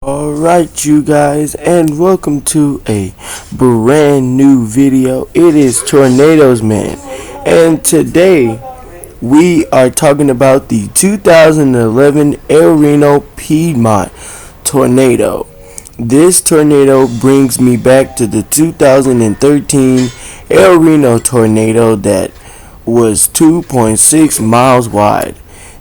Alright you guys, and welcome to a brand new video. It is Tornadoes Man, and today we are talking about the 2011 Reno Piedmont tornado. This tornado brings me back to the 2013 Reno tornado that was 2.6 miles wide.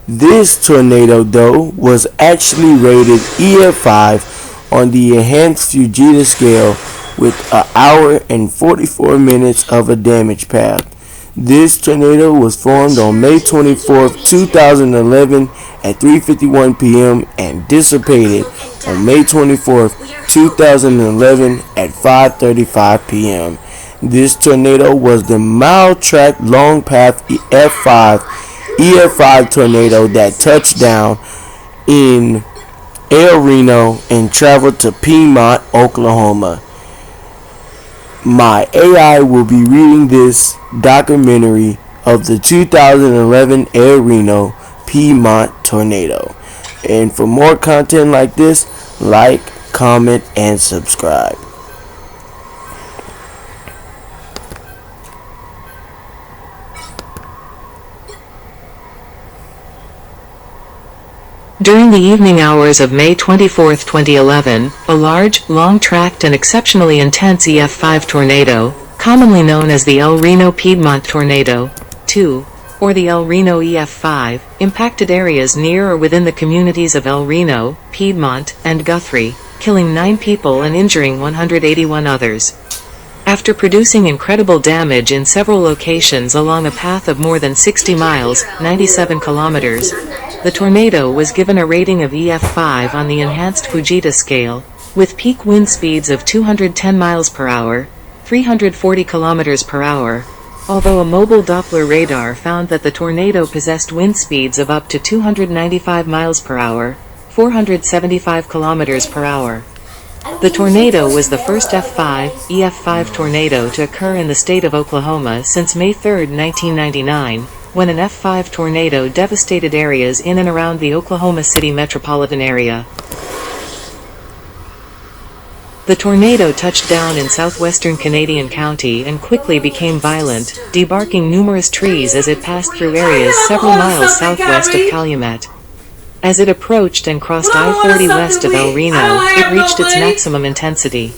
This tornado, though, was actually rated EF5 on the enhanced Fujita scale with an hour and 44 minutes of a damage path. This tornado was formed on May 24, 2011 at 3:51 p.m. and dissipated on May 24, 2011 at 5:35 p.m. This tornado was the mile-track long path EF5 tornado that touched down in Reno and traveled to Piedmont, Oklahoma. My AI will be reading this documentary of the 2011 Reno Piedmont tornado. And for more content like this, like, comment, and subscribe. During the evening hours of May 24, 2011, a large, long-tracked and exceptionally intense EF5 tornado, commonly known as the El Reno Piedmont Tornado 2, or the El Reno EF5, impacted areas near or within the communities of El Reno, Piedmont, and Guthrie, killing 9 people and injuring 181 others. After producing incredible damage in several locations along a path of more than 60 miles, 97 kilometers, the tornado was given a rating of EF5 on the enhanced Fujita scale, with peak wind speeds of 210 miles per hour, 340 kilometers per hour, although a mobile Doppler radar found that the tornado possessed wind speeds of up to 295 miles per hour, 475 kilometers per hour. The tornado was the first EF5 tornado to occur in the state of Oklahoma since May 3, 1999, when an F5 tornado devastated areas in and around the Oklahoma City metropolitan area. The tornado touched down in southwestern Canadian County and quickly became violent, debarking numerous trees as it passed through areas several miles southwest of Calumet. As it approached and crossed I-40 west of El Reno, it reached its maximum intensity.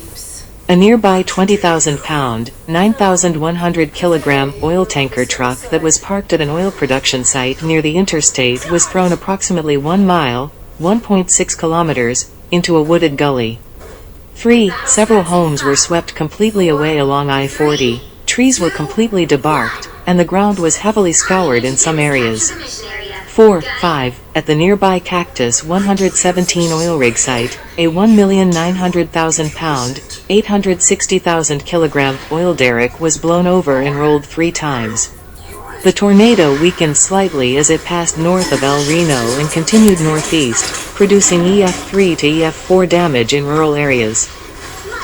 A nearby 20,000-pound, 9,100-kilogram oil tanker truck that was parked at an oil production site near the interstate was thrown approximately 1 mile, 1.6 kilometers, into a wooded gully. Several homes were swept completely away along I-40, trees were completely debarked, and the ground was heavily scoured in some areas. 5. At the nearby Cactus 117 oil rig site, a 1,900,000-pound, 860,000-kilogram oil derrick was blown over and rolled 3 times. The tornado weakened slightly as it passed north of El Reno and continued northeast, producing EF3 to EF4 damage in rural areas.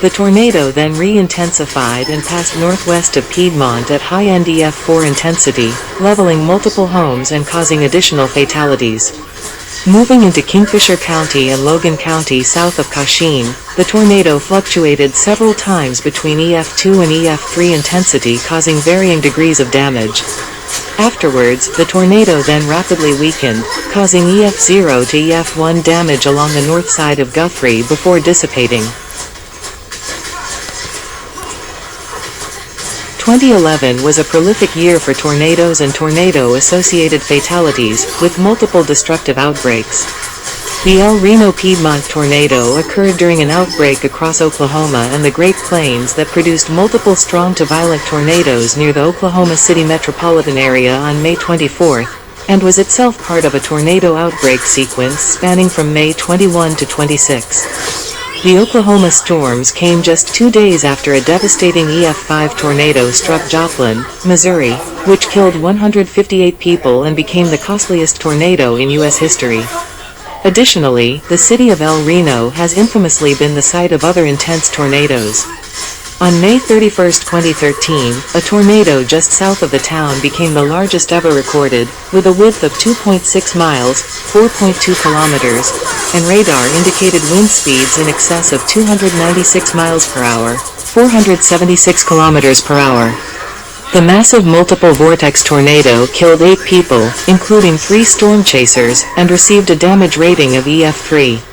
The tornado then re-intensified and passed northwest of Piedmont at high-end EF4 intensity, leveling multiple homes and causing additional fatalities. Moving into Kingfisher County and Logan County south of Cochin, the tornado fluctuated several times between EF2 and EF3 intensity, causing varying degrees of damage. Afterwards, the tornado then rapidly weakened, causing EF0 to EF1 damage along the north side of Guthrie before dissipating. 2011 was a prolific year for tornadoes and tornado-associated fatalities, with multiple destructive outbreaks. The El Reno Piedmont tornado occurred during an outbreak across Oklahoma and the Great Plains that produced multiple strong to violent tornadoes near the Oklahoma City metropolitan area on May 24, and was itself part of a tornado outbreak sequence spanning from May 21 to 26. The Oklahoma storms came just 2 days after a devastating EF5 tornado struck Joplin, Missouri, which killed 158 people and became the costliest tornado in U.S. history. Additionally, the city of El Reno has infamously been the site of other intense tornadoes. On May 31, 2013, a tornado just south of the town became the largest ever recorded, with a width of 2.6 miles, 4.2 kilometers, and radar indicated wind speeds in excess of 296 miles per hour, 476 kilometers per hour. The massive multiple-vortex tornado killed 8 people, including 3 storm chasers, and received a damage rating of EF3.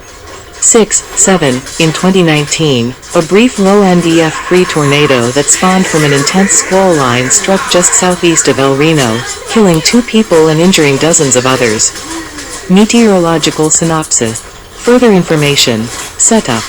6.7. In 2019, a brief low-end EF3 tornado that spawned from an intense squall line struck just southeast of El Reno, killing 2 people and injuring dozens of others. Meteorological synopsis. Further information. Setup.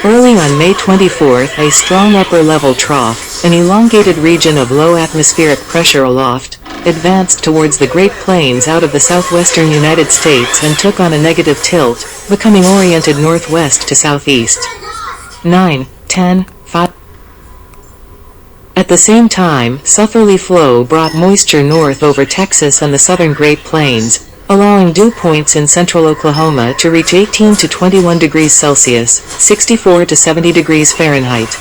Early on May 24, a strong upper-level trough, an elongated region of low atmospheric pressure aloft, advanced towards the Great Plains out of the southwestern United States and took on a negative tilt, becoming oriented northwest to southeast. 9:10, 5. At the same time, southerly flow brought moisture north over Texas and the southern Great Plains, allowing dew points in central Oklahoma to reach 18 to 21 degrees Celsius, 64 to 70 degrees Fahrenheit.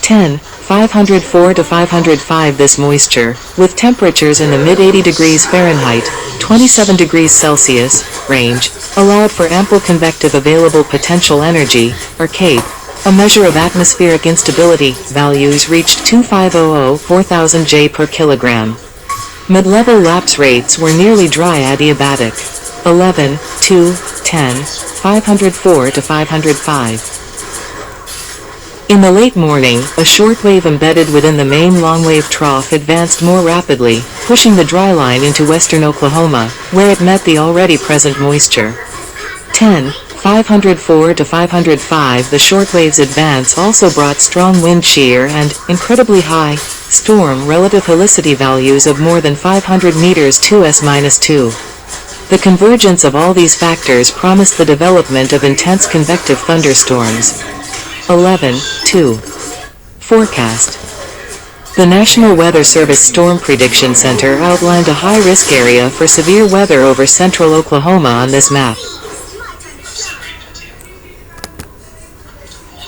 10. 504 to 505. This moisture, with temperatures in the mid-80 degrees Fahrenheit, 27 degrees Celsius, range, allowed for ample convective available potential energy, or CAPE. A measure of atmospheric instability, values reached 2500 4000 J per kilogram. Mid-level lapse rates were nearly dry adiabatic. 11, 2, 10, 504 to 505. In the late morning, a shortwave embedded within the main longwave trough advanced more rapidly, pushing the dry line into western Oklahoma, where it met the already present moisture. 10, 504 to 505. The shortwave's advance also brought strong wind shear and, incredibly high, storm relative helicity values of more than 500 meters 2s-2. The convergence of all these factors promised the development of intense convective thunderstorms. 11.2. Forecast. The National Weather Service Storm Prediction Center outlined a high-risk area for severe weather over central Oklahoma on this map.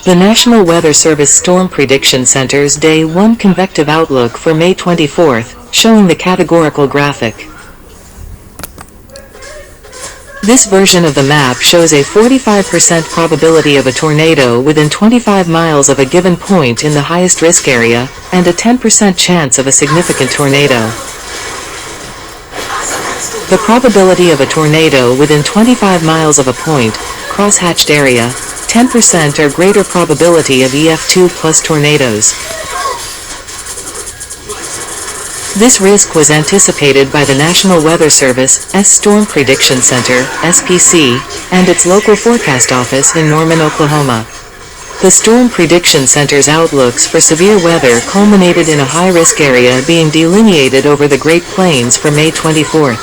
The National Weather Service Storm Prediction Center's Day 1 convective outlook for May 24, showing the categorical graphic. This version of the map shows a 45% probability of a tornado within 25 miles of a given point in the highest risk area, and a 10% chance of a significant tornado. The probability of a tornado within 25 miles of a point, cross-hatched area, 10% or greater probability of EF2 plus tornadoes. This risk was anticipated by the National Weather Service, Storm Prediction Center, SPC, and its local forecast office in Norman, Oklahoma. The Storm Prediction Center's outlooks for severe weather culminated in a high-risk area being delineated over the Great Plains for May 24.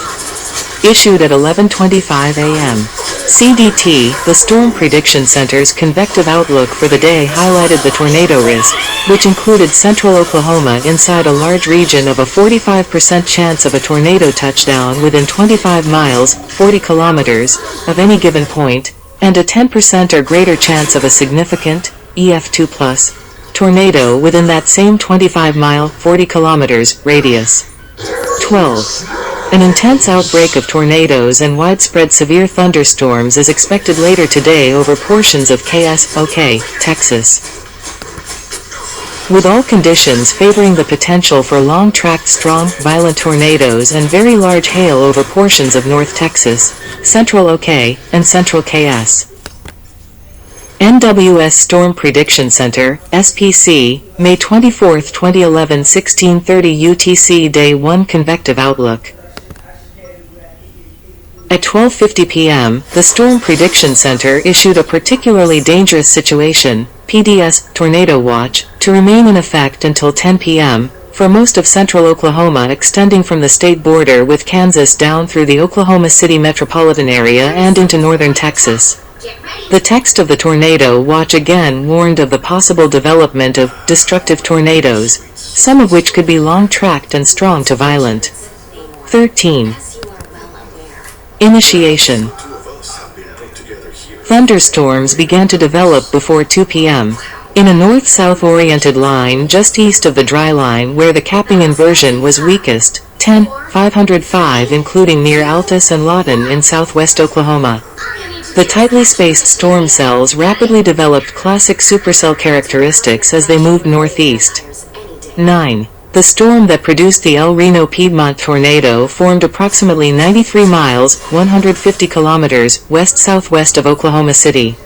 Issued at 11:25 a.m. CDT, the Storm Prediction Center's convective outlook for the day highlighted the tornado risk, which included central Oklahoma inside a large region of a 45% chance of a tornado touchdown within 25 miles, 40 kilometers, of any given point, and a 10% or greater chance of a significant, EF2+, tornado within that same 25-mile, 40 kilometers, radius. 12. An intense outbreak of tornadoes and widespread severe thunderstorms is expected later today over portions of KSOK, Texas. With all conditions favoring the potential for long-tracked strong, violent tornadoes and very large hail over portions of North Texas, Central OK, and Central KS. NWS Storm Prediction Center, SPC, May 24, 2011 16:30 UTC Day 1 convective outlook. At 12:50 p.m., the Storm Prediction Center issued a particularly dangerous situation, PDS, tornado watch, to remain in effect until 10 p.m., for most of central Oklahoma extending from the state border with Kansas down through the Oklahoma City metropolitan area and into northern Texas. The text of the tornado watch again warned of the possible development of destructive tornadoes, some of which could be long-tracked and strong to violent. 13. Initiation. Thunderstorms began to develop before 2 p.m. in a north-south oriented line just east of the dry line where the capping inversion was weakest, 10,505 including near Altus and Lawton in southwest Oklahoma. The tightly spaced storm cells rapidly developed classic supercell characteristics as they moved northeast. 9. The storm that produced the El Reno Piedmont tornado formed approximately 93 miles, 150 kilometers, west-southwest of Oklahoma City.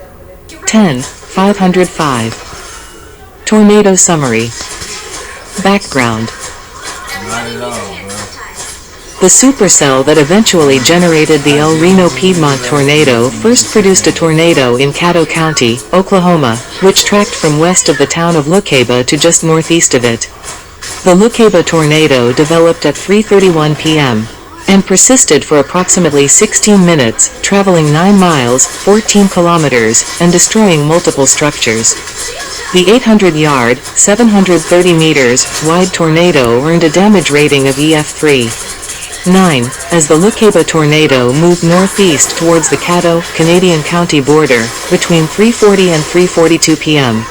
10,505. Tornado summary. Background. The supercell that eventually generated the El Reno Piedmont tornado first produced a tornado in Caddo County, Oklahoma, which tracked from west of the town of Lucaba to just northeast of it. The Lucaba tornado developed at 3:31 p.m. and persisted for approximately 16 minutes, traveling 9 miles, 14 kilometers, and destroying multiple structures. The 800-yard, 730 meters, wide tornado earned a damage rating of EF3. 9. As the Lucaba tornado moved northeast towards the Caddo, Canadian County border, between 3:40 and 3:42 p.m.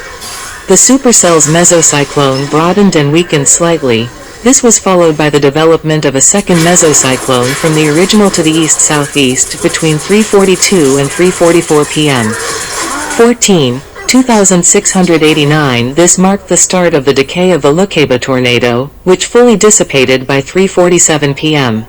The supercell's mesocyclone broadened and weakened slightly. This was followed by the development of a second mesocyclone from the original to the east-southeast between 3:42 and 3:44 p.m. 14. 2,689. This marked the start of the decay of the Lucaba tornado, which fully dissipated by 3:47 p.m.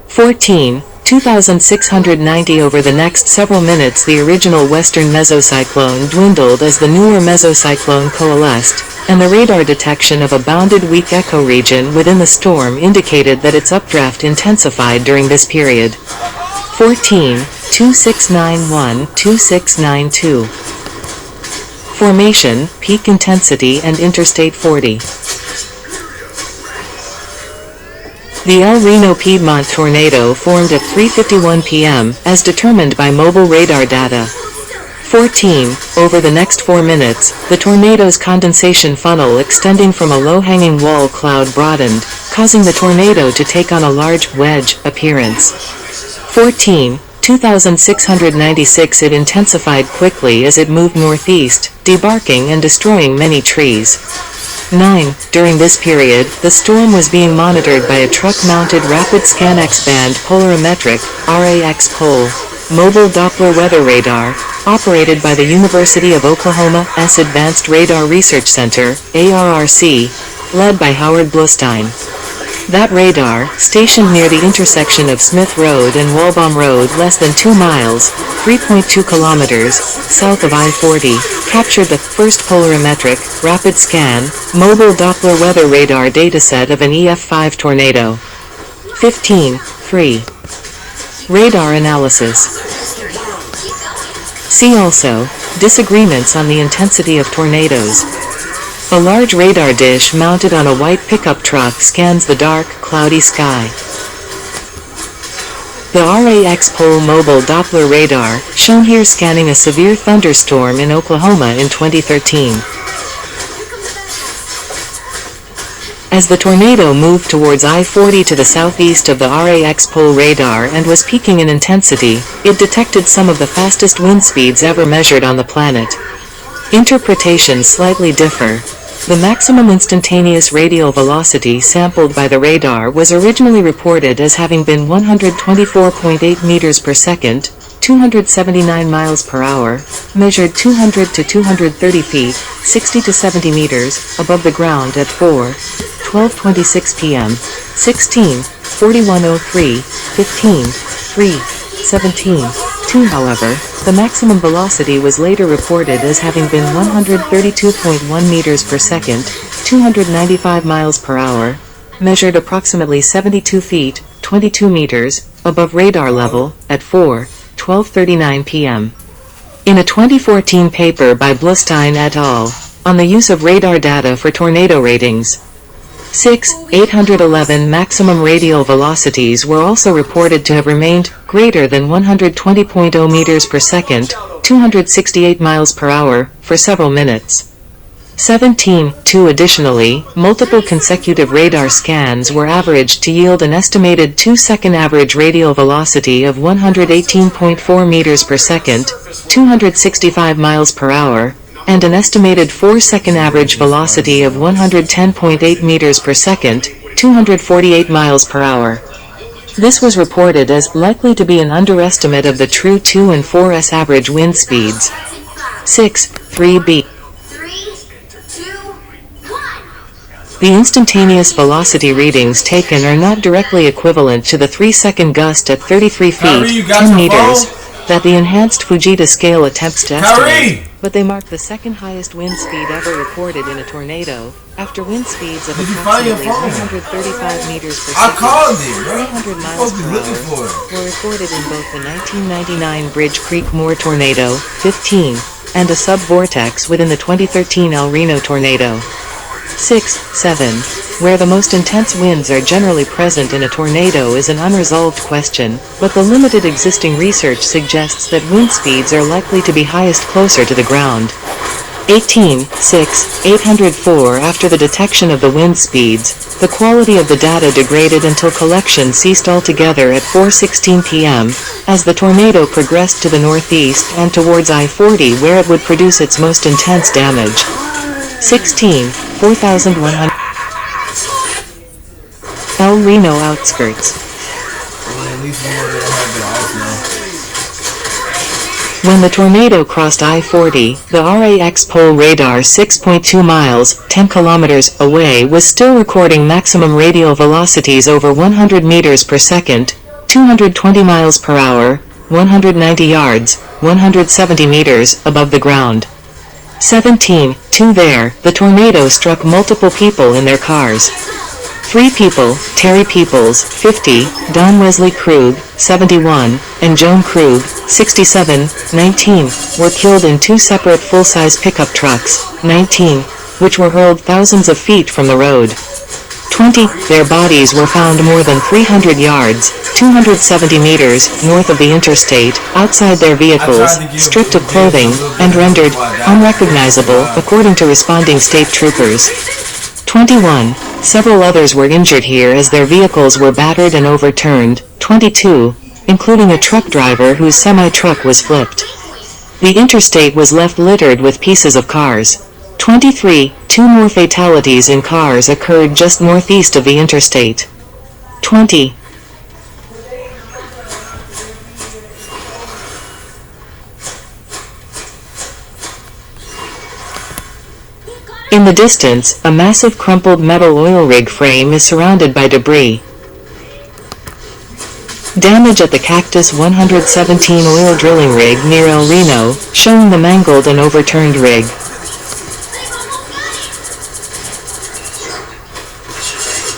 14. 2,690. Over the next several minutes the original western mesocyclone dwindled as the newer mesocyclone coalesced, and the radar detection of a bounded weak echo region within the storm indicated that its updraft intensified during this period. 14. 2691-2692. Formation, peak intensity and Interstate 40. The El Reno Piedmont tornado formed at 3:51 p.m., as determined by mobile radar data. 14. Over the next 4 minutes, the tornado's condensation funnel extending from a low-hanging wall cloud broadened, causing the tornado to take on a large wedge appearance. 14. 2,696. It intensified quickly as it moved northeast, debarking and destroying many trees. 9. During this period, the storm was being monitored by a truck-mounted rapid scan X-band polarimetric (RAX pole) mobile Doppler weather radar, operated by the University of Oklahoma's Advanced Radar Research Center (ARRC), led by Howard Bluestein. That radar, stationed near the intersection of Smith Road and Walbaum Road less than 2 miles, 3.2 kilometers, south of I-40, captured the first polarimetric, rapid scan, mobile Doppler weather radar dataset of an EF5 tornado. 15. 3. Radar analysis. See also, disagreements on the intensity of tornadoes. A large radar dish mounted on a white pickup truck scans the dark, cloudy sky. The RAX pole mobile Doppler radar, shown here scanning a severe thunderstorm in Oklahoma in 2013. As the tornado moved towards I-40 to the southeast of the RAX pole radar and was peaking in intensity, it detected some of the fastest wind speeds ever measured on the planet. Interpretations slightly differ. The maximum instantaneous radial velocity sampled by the radar was originally reported as having been 124.8 meters per second, 279 miles per hour, measured 200 to 230 feet, 60 to 70 meters, above the ground at 4:12:26 p.m., 16, 4103, 15, 3, 17, 2. However, the maximum velocity was later reported as having been 132.1 meters per second, 295 miles per hour, measured approximately 72 feet, 22 meters, above radar level, at 4:12:39 p.m. In a 2014 paper by Bluestein et al., on the use of radar data for tornado ratings, 811 maximum radial velocities were also reported to have remained greater than 120.0 meters per second, 268 miles per hour, for several minutes. 17.2 Additionally, multiple consecutive radar scans were averaged to yield an estimated 2-second average radial velocity of 118.4 meters per second, 265 miles per hour, and an estimated 4-second average velocity of 110.8 meters per second, 248 miles per hour. This was reported as likely to be an underestimate of the true 2 and 4s average wind speeds. 6.3b The instantaneous velocity readings taken are not directly equivalent to the 3-second gust at 33 feet, 10 meters, that the enhanced Fujita scale attempts to estimate, but they mark the second highest wind speed ever recorded in a tornado, after wind speeds of approximately 135 meters per second, 300 miles per hour, were recorded in both the 1999 Bridge Creek Moore tornado, 15, and a sub-vortex within the 2013 El Reno tornado. 6.7. Where the most intense winds are generally present in a tornado is an unresolved question, but the limited existing research suggests that wind speeds are likely to be highest closer to the ground. 18.6. 804 After the detection of the wind speeds, the quality of the data degraded until collection ceased altogether at 4:16 p.m., as the tornado progressed to the northeast and towards I-40 where it would produce its most intense damage. 16. 4,100 El Reno outskirts. When the tornado crossed I-40, the RAX pole radar 6.2 miles, 10 kilometers away was still recording maximum radial velocities over 100 meters per second, 220 miles per hour, 190 yards, 170 meters above the ground. 17.2 There, the tornado struck multiple people in their cars. 3 people, Terry Peoples, 50, Don Wesley Krug, 71, and Joan Krug, 67, 19, were killed in 2 separate full-size pickup trucks, 19, which were hurled thousands of feet from the road. 20. Their bodies were found more than 300 yards, 270 meters, north of the interstate, outside their vehicles, stripped of clothing, and rendered unrecognizable, according to responding state troopers. 21. Several others were injured here as their vehicles were battered and overturned. 22. Including a truck driver whose semi-truck was flipped. The interstate was left littered with pieces of cars. 23. 2 more fatalities in cars occurred just northeast of the interstate. 20. In the distance, a massive crumpled metal oil rig frame is surrounded by debris. Damage at the Cactus 117 oil drilling rig near El Reno, showing the mangled and overturned rig.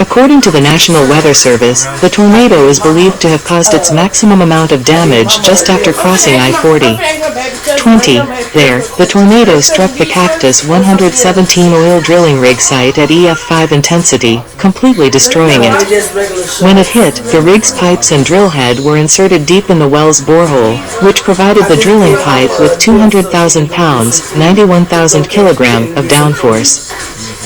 According to the National Weather Service, the tornado is believed to have caused its maximum amount of damage just after crossing I-40. 20. There, the tornado struck the Cactus 117 oil drilling rig site at EF5 intensity, completely destroying it. When it hit, the rig's pipes and drill head were inserted deep in the well's borehole, which provided the drilling pipe with 200,000 pounds, 91,000 kilograms, of downforce.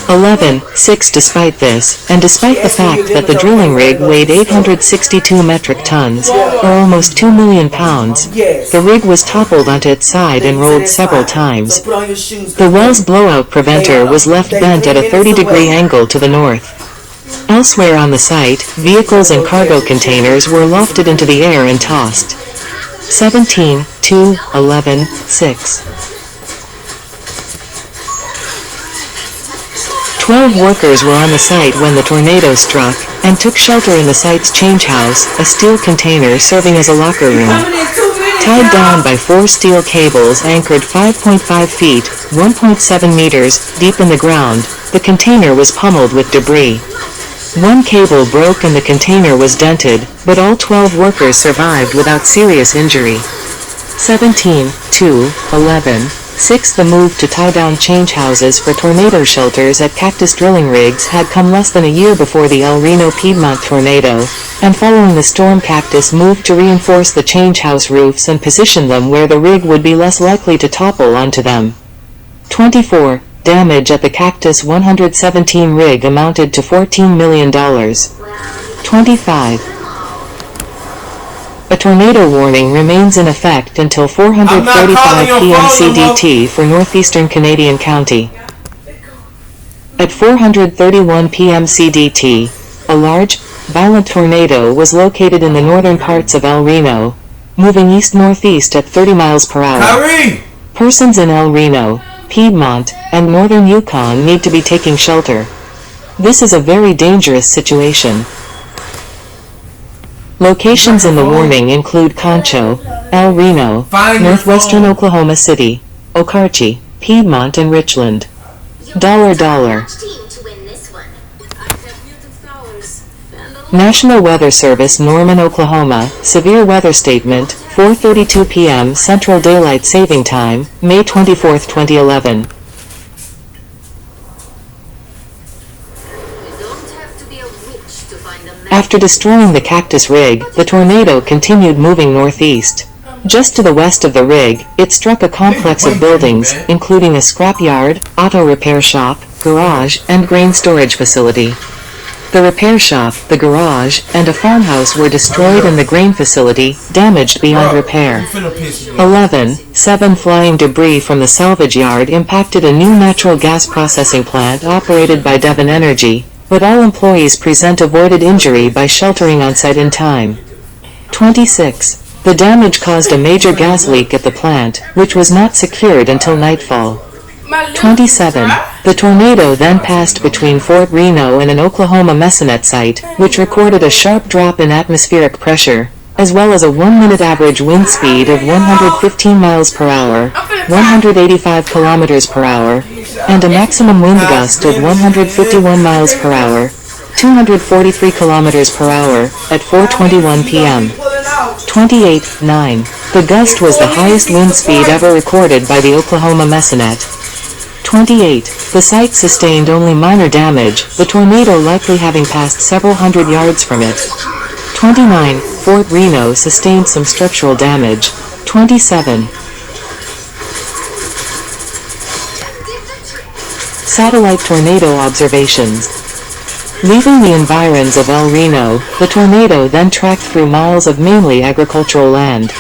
11.6 Despite this, and despite the fact that the drilling rig weighed 862 metric tons, or almost 2 million pounds, the rig was toppled onto its side and rolled several times. The well's blowout preventer was left bent at a 30-degree angle to the north. Elsewhere on the site, vehicles and cargo containers were lofted into the air and tossed. 17.2, 11.6 12 workers were on the site when the tornado struck, and took shelter in the site's change house, a steel container serving as a locker room. Tied down by 4 steel cables anchored 5.5 feet, 1.7 meters, deep in the ground, the container was pummeled with debris. 1 cable broke and the container was dented, but all 12 workers survived without serious injury. 17.2, 11.6 The move to tie down change houses for tornado shelters at Cactus drilling rigs had come less than a year before the El Reno Piedmont tornado, and following the storm Cactus moved to reinforce the change house roofs and position them where the rig would be less likely to topple onto them. 24. damage at the Cactus 117 rig amounted to $14 million. 25. A tornado warning remains in effect until 4:35 p.m. CDT for northeastern Canadian County. At 4:31 p.m. CDT, a large, violent tornado was located in the northern parts of El Reno, moving east-northeast at 30 miles per hour. Persons in El Reno, Piedmont, and northern Yukon need to be taking shelter. This is a very dangerous situation. Locations in the warning include Concho, El Reno, northwestern Oklahoma City, Okarche, Piedmont, and Richland. $. National Weather Service, Norman, Oklahoma, severe weather statement, 4:32 p.m. Central Daylight Saving Time, May 24, 2011. After destroying the Cactus rig, the tornado continued moving northeast. Just to the west of the rig, it struck a complex of buildings, including a scrapyard, auto repair shop, garage, and grain storage facility. The repair shop, the garage, and a farmhouse were destroyed and the grain facility, damaged beyond repair. 11. 7 flying debris from the salvage yard impacted a new natural gas processing plant operated by Devon Energy, but all employees present avoided injury by sheltering on site in time. 26. The damage caused a major gas leak at the plant, which was not secured until nightfall. 27. The tornado then passed between Fort Reno and an Oklahoma mesonet site, which recorded a sharp drop in atmospheric pressure, as well as a 1-minute average wind speed of 115 miles per hour, 185 kilometers per hour, and a maximum wind gust of 151 miles per hour, 243 kilometers per hour, at 4:21 p.m. 28. 9. The gust was the highest wind speed ever recorded by the Oklahoma mesonet. 28. The site sustained only minor damage, the tornado likely having passed several hundred yards from it. 29. Fort Reno sustained some structural damage. 27. Satellite tornado observations. Leaving the environs of El Reno, the tornado then tracked through miles of mainly agricultural land.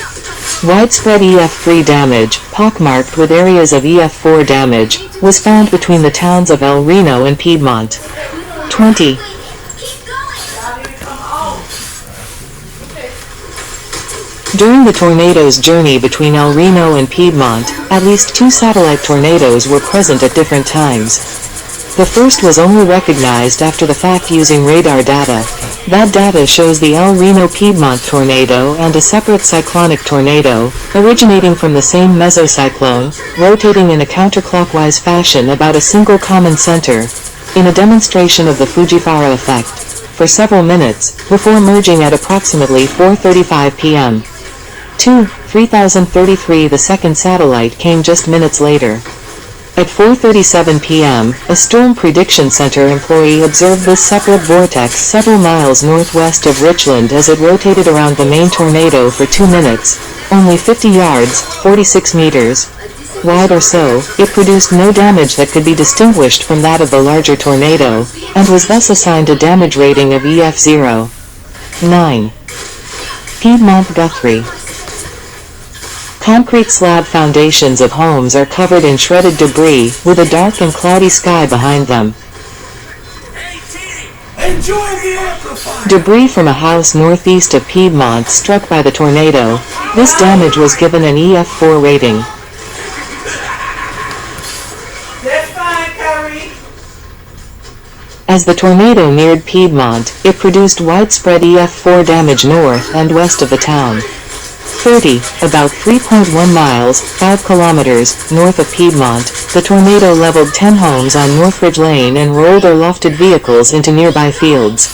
Widespread EF3 damage, pockmarked with areas of EF4 damage, was found between the towns of El Reno and Piedmont. 20. During the tornado's journey between El Reno and Piedmont, at least 2 satellite tornadoes were present at different times. The first was only recognized after the fact using radar data. That data shows the El Reno Piedmont tornado and a separate cyclonic tornado, originating from the same mesocyclone, rotating in a counterclockwise fashion about a single common center, in a demonstration of the Fujiwara effect, for several minutes, before merging at approximately 4:35 p.m. 2. 3033. The second satellite came just minutes later. At 4:37 p.m., a storm prediction center employee observed this separate vortex several miles northwest of Richland as it rotated around the main tornado for 2 minutes, only 50 yards, 46 meters, wide or so. It produced no damage that could be distinguished from that of the larger tornado, and was thus assigned a damage rating of EF0. 9. Piedmont Guthrie. Concrete slab foundations of homes are covered in shredded debris, with a dark and cloudy sky behind them. Debris from a house northeast of Piedmont struck by the tornado. This damage was given an EF4 rating. As the tornado neared Piedmont, it produced widespread EF4 damage north and west of the town. 30, about 3.1 miles, 5 kilometers, north of Piedmont, the tornado leveled 10 homes on Northridge Lane and rolled or lofted vehicles into nearby fields.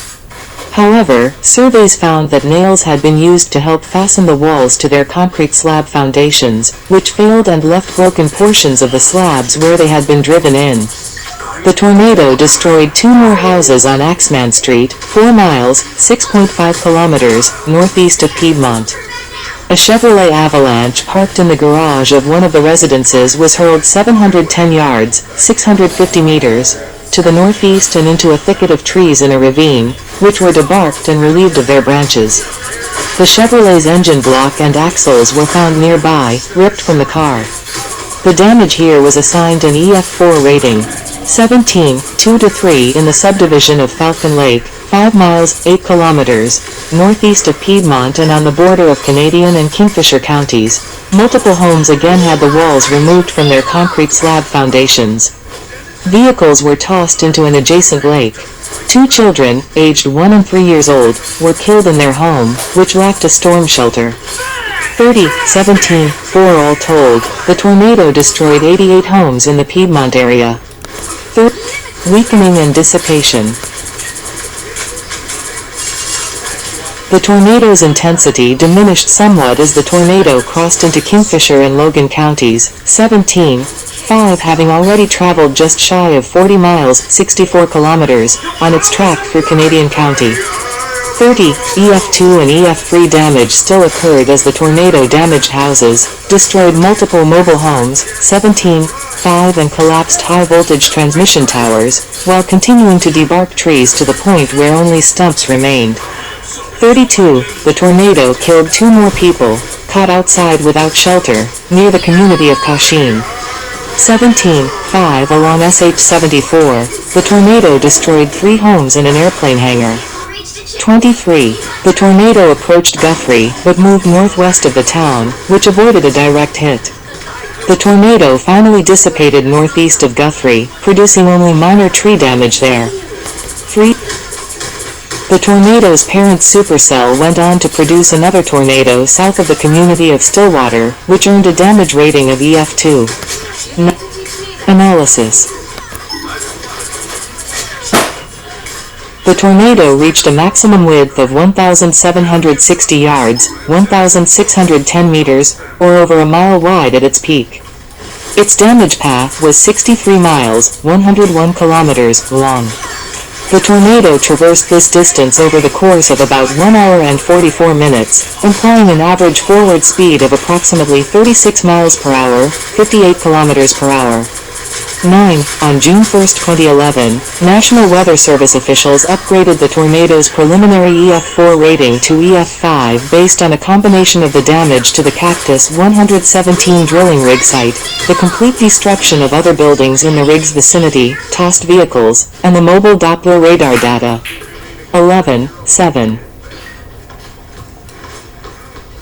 However, surveys found that nails had been used to help fasten the walls to their concrete slab foundations, which failed and left broken portions of the slabs where they had been driven in. The tornado destroyed 2 more houses on Axeman Street, 4 miles, 6.5 kilometers, northeast of Piedmont. A Chevrolet Avalanche parked in the garage of one of the residences was hurled 710 yards, 650 meters, to the northeast and into a thicket of trees in a ravine, which were debarked and relieved of their branches. The Chevrolet's engine block and axles were found nearby, ripped from the car. The damage here was assigned an EF4 rating. 17, 2-3 in the subdivision of Falcon Lake, 5 miles, 8 kilometers, northeast of Piedmont and on the border of Canadian and Kingfisher counties. Multiple homes again had the walls removed from their concrete slab foundations. Vehicles were tossed into an adjacent lake. 2 children, aged 1 and 3 years old, were killed in their home, which lacked a storm shelter. 30, 17, 4 all told, the tornado destroyed 88 homes in the Piedmont area. Weakening and dissipation. The tornado's intensity diminished somewhat as the tornado crossed into Kingfisher and Logan counties, 17, 5 having already traveled just shy of 40 miles, 64 kilometers, on its track through Canadian County. 30, EF2 and EF3 damage still occurred as the tornado damaged houses, destroyed multiple mobile homes, 17, 5 and collapsed high-voltage transmission towers, while continuing to debark trees to the point where only stumps remained. 32, the tornado killed 2 more people, caught outside without shelter, near the community of Cochin. 17, 5 along SH-74, the tornado destroyed 3 homes and an airplane hangar. 23, the tornado approached Guthrie, but moved northwest of the town, which avoided a direct hit. The tornado finally dissipated northeast of Guthrie, producing only minor tree damage there. 3. The tornado's parent supercell went on to produce another tornado south of the community of Stillwater, which earned a damage rating of EF2. Analysis. The tornado reached a maximum width of 1,760 yards, 1,610 meters, or over a mile wide at its peak. Its damage path was 63 miles, 101 kilometers, long. The tornado traversed this distance over the course of about 1 hour and 44 minutes, implying an average forward speed of approximately 36 miles per hour, 58 kilometers per hour. 9. On June 1, 2011, National Weather Service officials upgraded the tornado's preliminary EF4 rating to EF5 based on a combination of the damage to the Cactus 117 drilling rig site, the complete destruction of other buildings in the rig's vicinity, tossed vehicles, and the mobile Doppler radar data. 11, 7.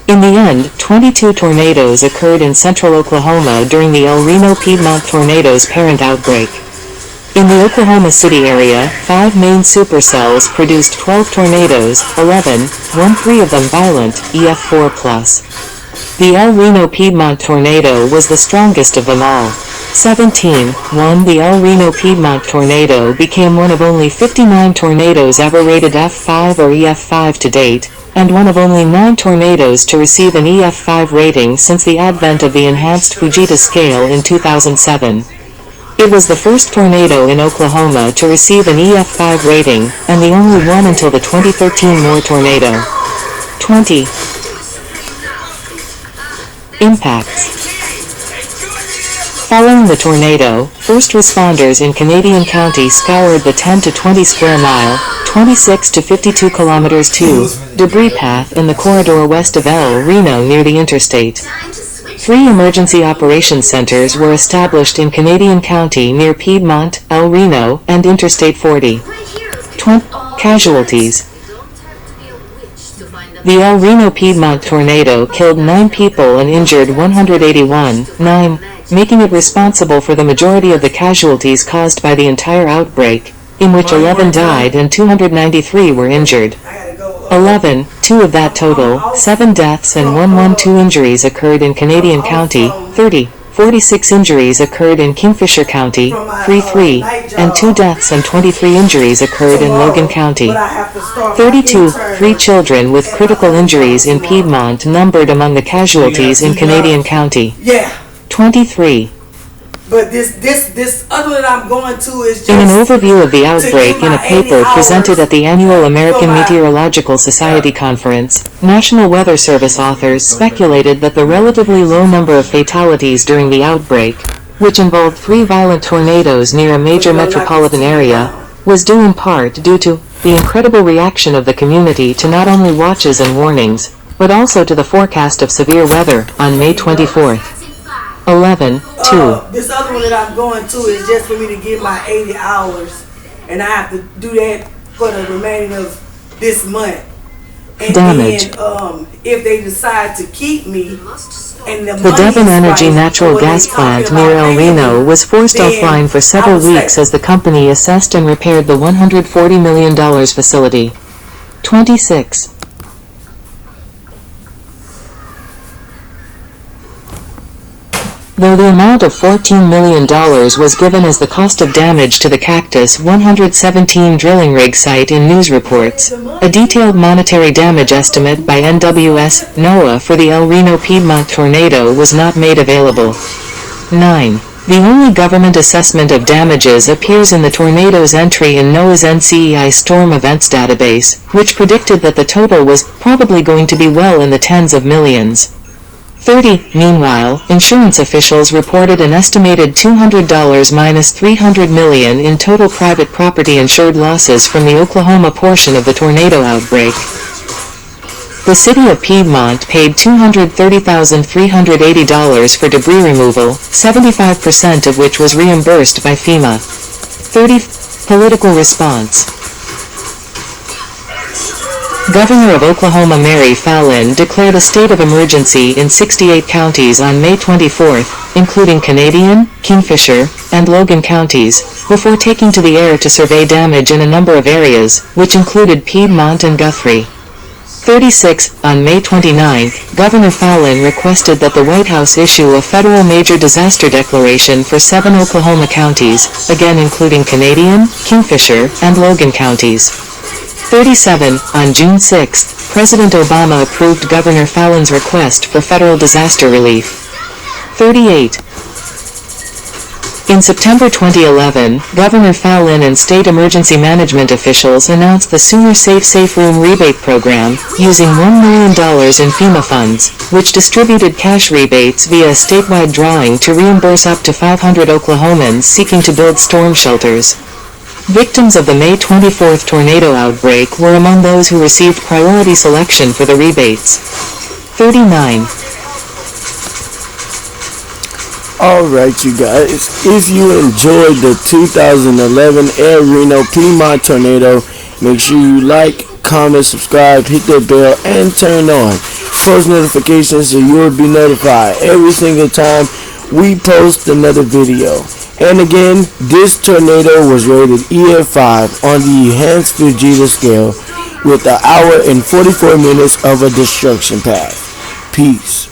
In the end, 22 tornadoes occurred in central Oklahoma during the El Reno Piedmont tornado's parent outbreak. In the Oklahoma City area, 5 main supercells produced 12 tornadoes, 11, 3 of them violent, EF4+. The El Reno Piedmont tornado was the strongest of them all. 17, 1 The El Reno Piedmont tornado became one of only 59 tornadoes ever rated F5 or EF5 to date, and one of only 9 tornadoes to receive an EF5 rating since the advent of the enhanced Fujita scale in 2007. It was the first tornado in Oklahoma to receive an EF5 rating, and the only one until the 2013 Moore tornado. 20. Impacts. Following the tornado, first responders in Canadian County scoured the 10 to 20 square mile, 26 to 52 kilometers debris path in the corridor west of El Reno near the interstate. 3 emergency operations centers were established in Canadian County near Piedmont, El Reno, and Interstate 40. 20 casualties. The El Reno Piedmont tornado killed 9 people and injured 181, 9, making it responsible for the majority of the casualties caused by the entire outbreak, in which 11 died and 293 were injured. 11, 2 of that total, 7 deaths and 112 injuries occurred in Canadian County, 30, 46 injuries occurred in Kingfisher County, 3, and 2 deaths and 23 injuries occurred in Logan County. 32, 3 children with critical injuries in Piedmont numbered among the casualties in Canadian County. 23. But this other one that I'm going to is just In an overview of the to outbreak get in a my 80 paper presented at the annual hours American for my- Meteorological Society Conference, National Weather Service authors speculated that the relatively low number of fatalities during the outbreak, which involved 3 violent tornadoes near a major metropolitan area, was due in part due to the incredible reaction of the community to not only watches and warnings, but also to the forecast of severe weather on May 24th. 11, 2. This other one that I'm going to is just for me to get my 80 hours, and I have to do that for the remaining of this month. And Damage. then, if they decide to keep me, and the The money Devon is Energy right, natural or they gas talking plant about near El paying Reno me, was forced then offline for I several would say- weeks as the company assessed and repaired the $140 million facility. 26. Though the amount of $14 million was given as the cost of damage to the Cactus 117 drilling rig site in news reports, a detailed monetary damage estimate by NWS NOAA for the El Reno Piedmont tornado was not made available. 9. The only government assessment of damages appears in the tornado's entry in NOAA's NCEI storm events database, which predicted that the total was probably going to be well in the tens of millions. 30. Meanwhile, insurance officials reported an estimated $200 minus $300 million in total private property insured losses from the Oklahoma portion of the tornado outbreak. The city of Piedmont paid $230,380 for debris removal, 75% of which was reimbursed by FEMA. 30. Political response. Governor of Oklahoma Mary Fallin declared a state of emergency in 68 counties on May 24, including Canadian, Kingfisher, and Logan counties, before taking to the air to survey damage in a number of areas, which included Piedmont and Guthrie. 36. On May 29, Governor Fallin requested that the White House issue a federal major disaster declaration for 7 Oklahoma counties, again including Canadian, Kingfisher, and Logan counties. 37. On June 6, President Obama approved Governor Fallin's request for federal disaster relief. 38. In September 2011, Governor Fallin and state emergency management officials announced the Sooner Safe Room Rebate Program, using $1 million in FEMA funds, which distributed cash rebates via a statewide drawing to reimburse up to 500 Oklahomans seeking to build storm shelters. Victims of the May 24 tornado outbreak were among those who received priority selection for the rebates. 39. Alright you guys, if you enjoyed the 2011 El Reno Piedmont tornado, make sure you like, comment, subscribe, hit that bell, and turn on post notifications so you will be notified every single time we post another video. And again, this tornado was rated EF5 on the enhanced Fujita scale with an hour and 44 minutes of a destruction path. Peace.